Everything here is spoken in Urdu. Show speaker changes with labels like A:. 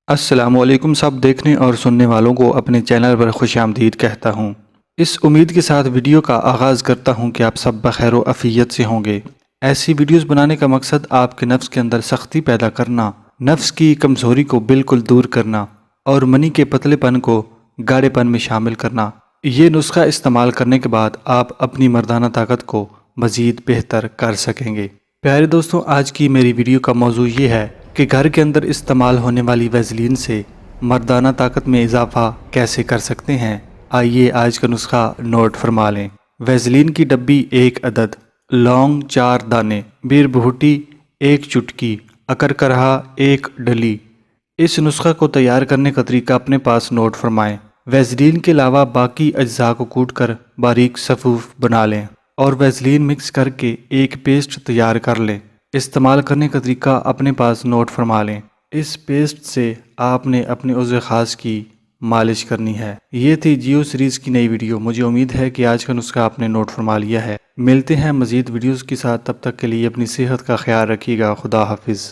A: السلام علیکم سب دیکھنے اور سننے والوں کو اپنے چینل پر خوش آمدید کہتا ہوں۔ اس امید کے ساتھ ویڈیو کا آغاز کرتا ہوں کہ آپ سب بخیر و عافیت سے ہوں گے۔ ایسی ویڈیوز بنانے کا مقصد آپ کے نفس کے اندر سختی پیدا کرنا، نفس کی کمزوری کو بالکل دور کرنا اور منی کے پتلے پن کو گاڑے پن میں شامل کرنا۔ یہ نسخہ استعمال کرنے کے بعد آپ اپنی مردانہ طاقت کو مزید بہتر کر سکیں گے۔ پیارے دوستوں، آج کی میری ویڈیو کا موضوع یہ ہے کہ گھر کے اندر استعمال ہونے والی ویزلین سے مردانہ طاقت میں اضافہ کیسے کر سکتے ہیں۔ آئیے آج کا نسخہ نوٹ فرما لیں۔ ویزلین کی ڈبی 1 عدد، لونگ 4 دانے، بیر بھوٹی 1 چٹکی، اکرکرہا 1 ڈلی۔ اس نسخہ کو تیار کرنے کا طریقہ اپنے پاس نوٹ فرمائیں۔ ویزلین کے علاوہ باقی اجزاء کو کوٹ کر باریک صفوف بنا لیں اور ویزلین مکس کر کے ایک پیسٹ تیار کر لیں۔ استعمال کرنے کا طریقہ اپنے پاس نوٹ فرما لیں۔ اس پیسٹ سے آپ نے اپنے عضو خاص کی مالش کرنی ہے۔ یہ تھی جیو سیریز کی نئی ویڈیو۔ مجھے امید ہے کہ آج کا نسخہ آپ نے نوٹ فرما لیا ہے۔ ملتے ہیں مزید ویڈیوز کے ساتھ، تب تک کے لیے اپنی صحت کا خیال رکھیے گا۔ خدا حافظ۔